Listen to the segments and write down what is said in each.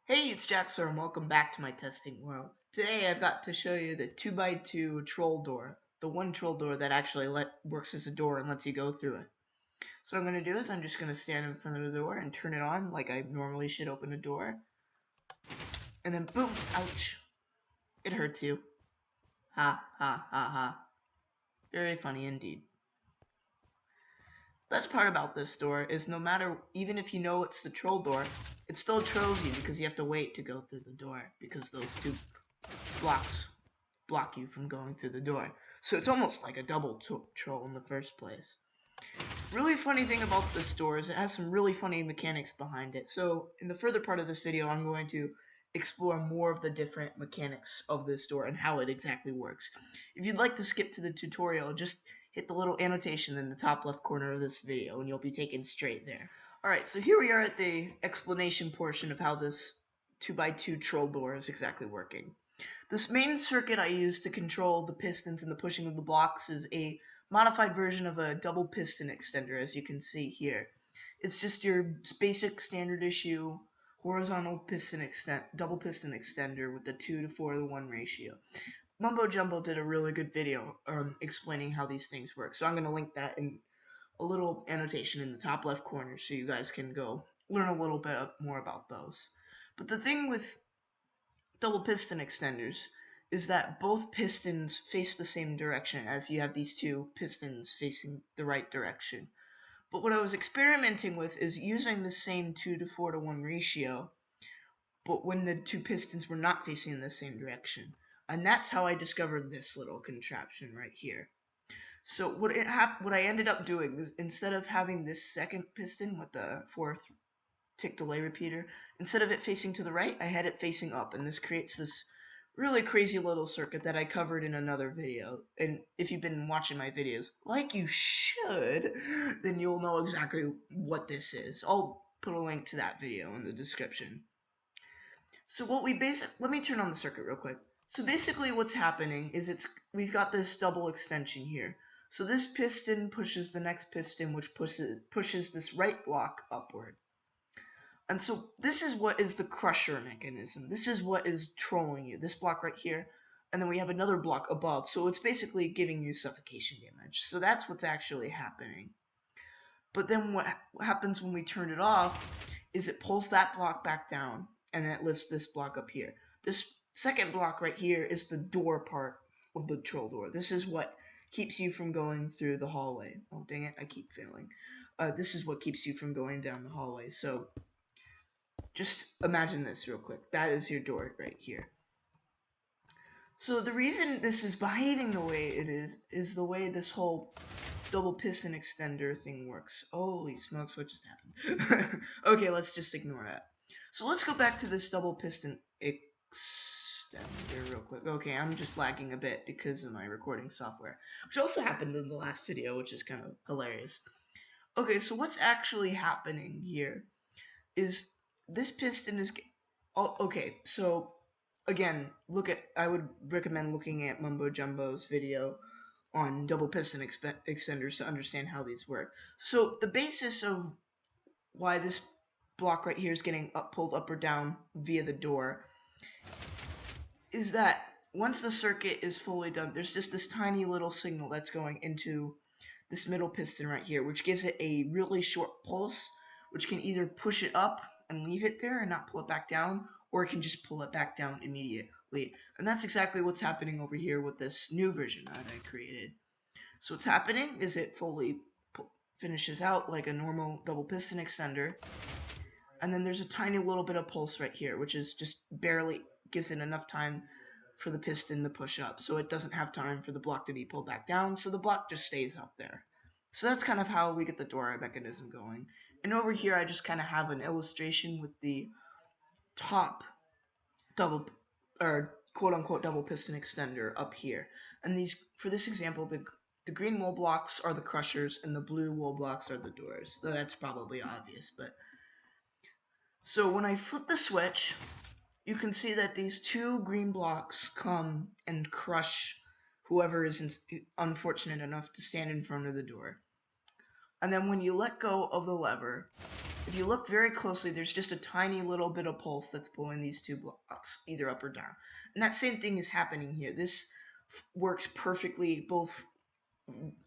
Hey, it's Jaxer and welcome back to my testing world. Today I've got to show you the 2x2 troll door, the one troll door that actually works as a door and lets you go through it. So what I'm going to do is I'm just going to stand in front of the door and turn it on like I normally should open a door. And then boom, ouch, it hurts you. Ha ha ha ha. Very funny indeed. Best part about this door is no matter, even if you know it's the troll door, it still trolls you because you have to wait to go through the door because those two blocks block you from going through the door. So it's almost like a double troll in the first place. Really funny thing about this door is it has some really funny mechanics behind it. So in the further part of this video, I'm going to explore more of the different mechanics of this door and how it exactly works. If you'd like to skip to the tutorial, just hit the little annotation in the top left corner of this video and you'll be taken straight there. Alright, so here we are at the explanation portion of how this 2x2 troll door is exactly working. This main circuit I use to control the pistons and the pushing of the blocks is a modified version of a double piston extender, as you can see here. It's just your basic standard issue horizontal piston double piston extender with the 2 to 4 to 1 ratio. Mumbo Jumbo did a really good video explaining how these things work, so I'm going to link that in a little annotation in the top left corner so you guys can go learn a little bit more about those. But the thing with double piston extenders is that both pistons face the same direction, as you have these two pistons facing the right direction. But what I was experimenting with is using the same 2 to 4 to 1 ratio, but when the two pistons were not facing in the same direction. And that's how I discovered this little contraption right here. So what I ended up doing is, instead of having this second piston with the fourth tick delay repeater, instead of it facing to the right, I had it facing up, and this creates this really crazy little circuit that I covered in another video. And if you've been watching my videos, like you should, then you'll know exactly what this is. I'll put a link to that video in the description. So let me turn on the circuit real quick. So basically what's happening is we've got this double extension here. So this piston pushes the next piston, which pushes this right block upward. And so this is what is the crusher mechanism. This is what is trolling you. This block right here. And then we have another block above. So it's basically giving you suffocation damage. So that's what's actually happening. But then what happens when we turn it off is it pulls that block back down. And then it lifts this block up here. This second block right here is the door part of the troll door. This is what keeps you from going through the hallway. Oh, dang it, I keep failing. This is what keeps you from going down the hallway. So just imagine this real quick. That is your door right here. So the reason this is behaving the way it is the way this whole double piston extender thing works. Holy smokes, what just happened? Okay, let's just ignore that. So let's go back to this double piston extender real quick. Okay, I'm just lagging a bit because of my recording software, which also happened in the last video, which is kind of hilarious. Okay, so what's actually happening here is this piston is okay. So again, I would recommend looking at Mumbo Jumbo's video on double piston extenders to understand how these work. So the basis of why this block right here is getting pulled up or down via the door is that once the circuit is fully done, there's just this tiny little signal that's going into this middle piston right here, which gives it a really short pulse, which can either push it up and leave it there and not pull it back down, or it can just pull it back down immediately. And that's exactly what's happening over here with this new version that I created. So what's happening is it fully finishes out like a normal double piston extender, and then there's a tiny little bit of pulse right here, which is just barely gives it enough time for the piston to push up, so it doesn't have time for the block to be pulled back down, so the block just stays up there. So that's kind of how we get the door mechanism going. And over here I just kind of have an illustration with the top double, or quote-unquote double piston extender up here. And these, for this example, the green wool blocks are the crushers and the blue wool blocks are the doors. Though that's probably obvious, but so when I flip the switch, you can see that these two green blocks come and crush whoever is unfortunate enough to stand in front of the door. And then when you let go of the lever, if you look very closely, there's just a tiny little bit of pulse that's pulling these two blocks, either up or down. And that same thing is happening here. This works perfectly both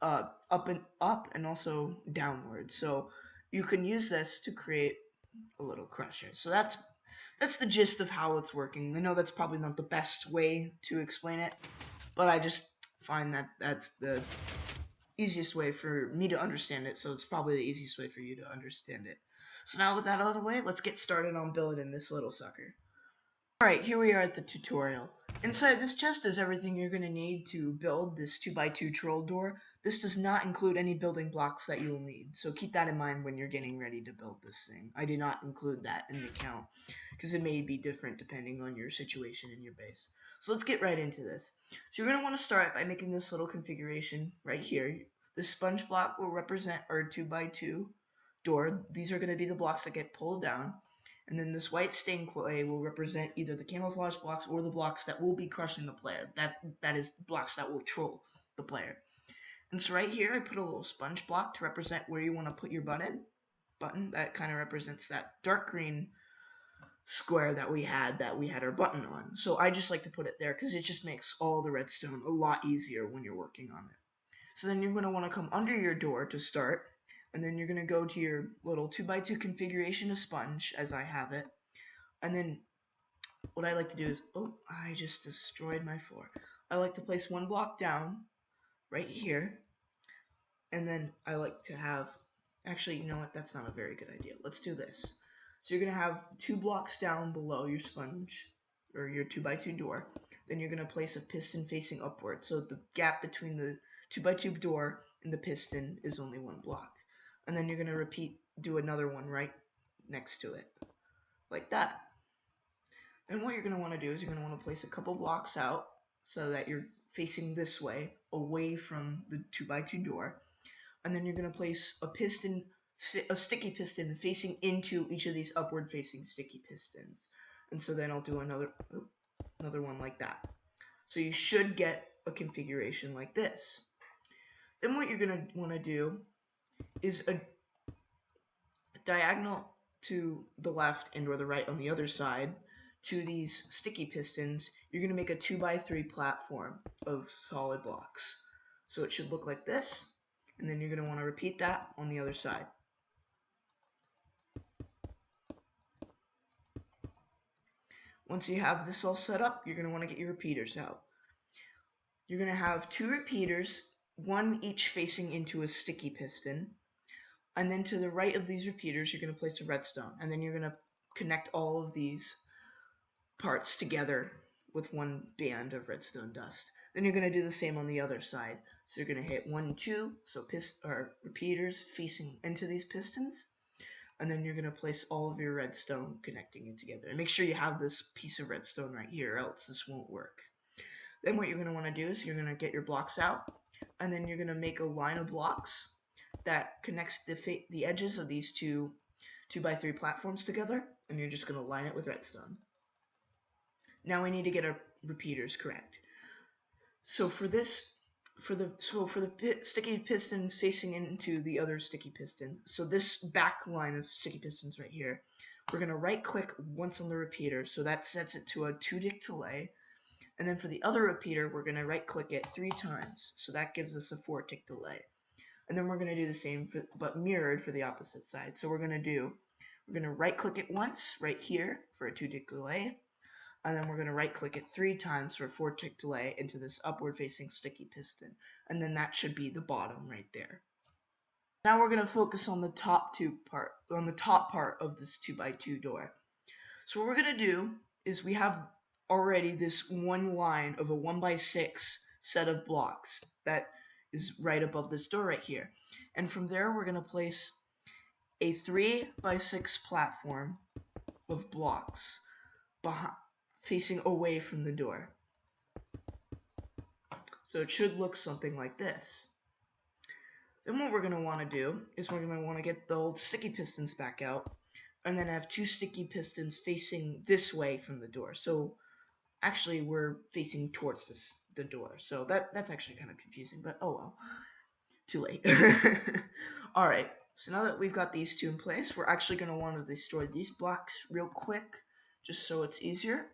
up and also downward. So you can use this to create a little crusher. So that's the gist of how it's working. I know that's probably not the best way to explain it, but I just find that that's the easiest way for me to understand it, so it's probably the easiest way for you to understand it. So now with that out of the way, let's get started on building this little sucker. Alright, here we are at the tutorial. Inside this chest is everything you're going to need to build this 2x2 troll door. This does not include any building blocks that you will need, so keep that in mind when you're getting ready to build this thing. I did not include that in the count, because it may be different depending on your situation in your base. So let's get right into this. So you're going to want to start by making this little configuration right here. The sponge block will represent our 2x2 door. These are going to be the blocks that get pulled down. And then this white stain clay will represent either the camouflage blocks or the blocks that will be crushing the player. That is blocks that will troll the player. And so right here I put a little sponge block to represent where you want to put your button that kind of represents that dark green square that we had our button on. So I just like to put it there because it just makes all the redstone a lot easier when you're working on it. So then you're going to want to come under your door to start. And then you're going to go to your little 2x2 configuration of sponge, as I have it. And then what I like to do is, oh, I just destroyed my floor. I like to place one block down right here. And then I like to have, actually, you know what, that's not a very good idea. Let's do this. So you're going to have 2 blocks down below your sponge, or your 2x2 door. Then you're going to place a piston facing upward. So the gap between the 2x2 door and the piston is only 1 block. And then you're going to do another one right next to it, like that. And what you're going to want to do is you're going to want to place a couple blocks out so that you're facing this way, away from the 2x2 door. And then you're going to place a sticky piston facing into each of these upward facing sticky pistons. And so then I'll do another one like that. So you should get a configuration like this. Then what you're going to want to do is a diagonal to the left and or the right on the other side to these sticky pistons. You're going to make a 2x3 platform of solid blocks. So it should look like this, and then you're going to want to repeat that on the other side. Once you have this all set up, you're going to want to get your repeaters out. You're going to have 2 repeaters, one each facing into a sticky piston. And then to the right of these repeaters, you're going to place a redstone. And then you're going to connect all of these parts together with one band of redstone dust. Then you're going to do the same on the other side. So you're going to hit 1, 2, so repeaters facing into these pistons. And then you're going to place all of your redstone connecting it together. And make sure you have this piece of redstone right here, or else this won't work. Then what you're going to want to do is you're going to get your blocks out. And then you're going to make a line of blocks that connects the edges of these 2x3 platforms together, and you're just going to line it with redstone. Now we need to get our repeaters correct. So for the sticky pistons facing into the other sticky piston, so this back line of sticky pistons right here, we're going to right click once on the repeater, so that sets it to a 2-tick delay. And then for the other repeater, we're going to right click it 3 times, so that gives us a 4-tick delay. And then we're going to do the same, but mirrored for the opposite side. So we're going to right click it once right here for a 2-tick delay, and then we're going to right click it 3 times for a 4-tick delay into this upward facing sticky piston. And then that should be the bottom right there. Now we're going to focus on the top part of this 2x2 door. So what we're going to do is we have already this one line of a 1x6 set of blocks that is right above this door right here. And from there we're going to place a 3x6 platform of blocks facing away from the door. So it should look something like this. Then what we're going to want to do is we're going to want to get the old sticky pistons back out, and then have 2 sticky pistons facing this way from the door. So actually we're facing towards the door. So that's actually kind of confusing, but oh well. Too late. Alright, so now that we've got these two in place, we're actually going to want to destroy these blocks real quick, just so it's easier.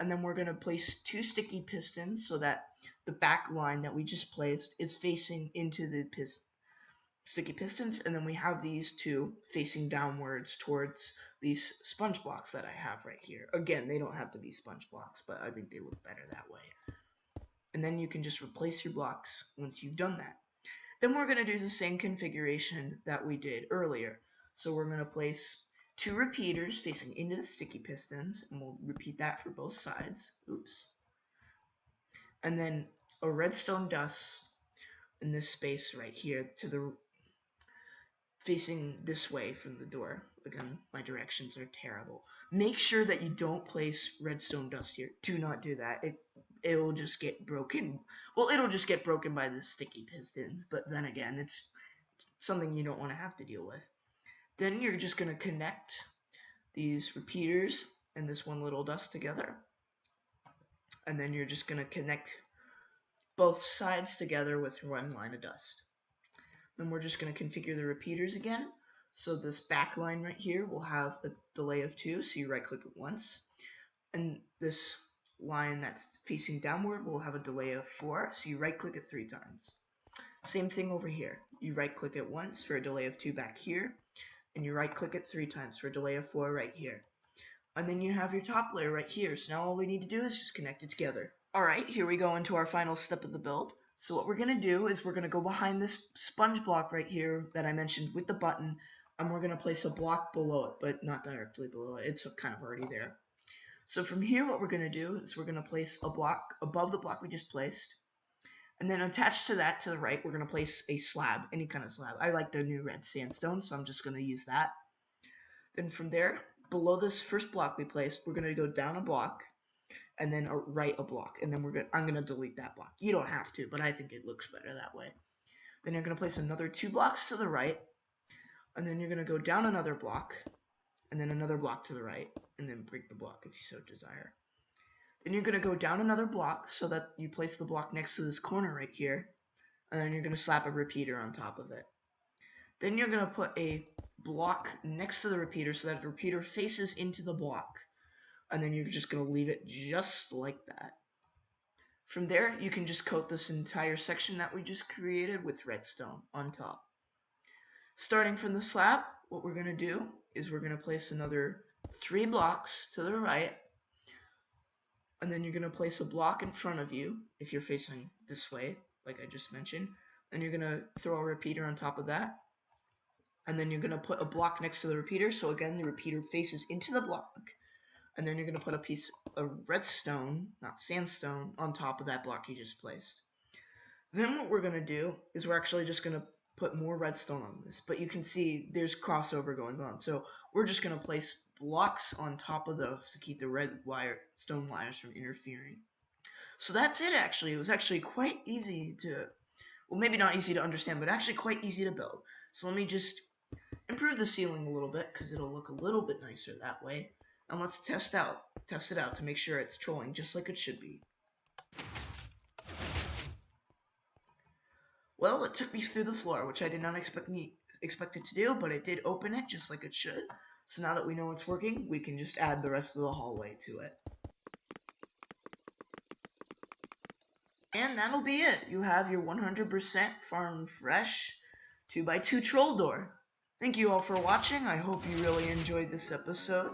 And then we're going to place 2 sticky pistons so that the back line that we just placed is facing into the sticky pistons, and then we have these 2 facing downwards towards these sponge blocks that I have right here. Again, they don't have to be sponge blocks, but I think they look better that way. And then you can just replace your blocks once you've done that. Then we're going to do the same configuration that we did earlier. So we're going to place 2 repeaters facing into the sticky pistons, and we'll repeat that for both sides. Oops. And then a redstone dust in this space right here to the facing this way from the door. Again, my directions are terrible. Make sure that you don't place redstone dust here. Do not do that. It will just get broken. Well, it'll just get broken by the sticky pistons, but then again, it's something you don't want to have to deal with. Then you're just going to connect these repeaters and this one little dust together. And then you're just going to connect both sides together with one line of dust. Then we're just going to configure the repeaters again. So this back line right here will have a delay of 2, so you right click it once. And this line that's facing downward will have a delay of 4, so you right click it 3 times. Same thing over here. You right click it once for a delay of 2 back here, and you right click it 3 times for a delay of 4 right here. And then you have your top layer right here, so now all we need to do is just connect it together. Alright, here we go into our final step of the build. So what we're going to do is we're going to go behind this sponge block right here that I mentioned with the button, and we're going to place a block below it, but not directly below it. It's kind of already there. So from here, what we're going to do is we're going to place a block above the block we just placed, and then attached to that to the right, we're going to place a slab, any kind of slab. I like the new red sandstone, so I'm just going to use that. Then from there, below this first block we placed, we're going to go down a block, and then right a block, and then I'm gonna delete that block. You don't have to, but I think it looks better that way. Then you're gonna place another 2 blocks to the right, and then you're gonna go down another block, and then another block to the right, and then break the block if you so desire. Then you're gonna go down another block so that you place the block next to this corner right here, and then you're gonna slap a repeater on top of it. Then you're gonna put a block next to the repeater so that the repeater faces into the block. And then you're just going to leave it just like that. From there, you can just coat this entire section that we just created with redstone on top. Starting from the slab, what we're going to do is we're going to place another 3 blocks to the right. And then you're going to place a block in front of you if you're facing this way, like I just mentioned. Then you're going to throw a repeater on top of that. And then you're going to put a block next to the repeater. So again, the repeater faces into the block. And then you're going to put a piece of redstone, not sandstone, on top of that block you just placed. Then what we're going to do is we're actually just going to put more redstone on this. But you can see there's crossover going on. So we're just going to place blocks on top of those to keep the stone wires from interfering. So that's it actually. It was actually quite easy to, well, maybe not easy to understand, but actually quite easy to build. So let me just improve the ceiling a little bit because it'll look a little bit nicer that way. And let's test it out to make sure it's trolling just like it should be. Well, it took me through the floor, which I did not expect it to do, but it did open it just like it should. So now that we know it's working, we can just add the rest of the hallway to it. And that'll be it. You have your 100% farm fresh 2x2 troll door. Thank you all for watching. I hope you really enjoyed this episode.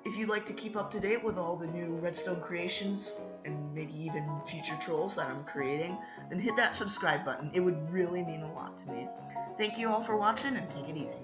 If you'd like to keep up to date with all the new redstone creations, and maybe even future trolls that I'm creating, then hit that subscribe button. It would really mean a lot to me. Thank you all for watching, and take it easy.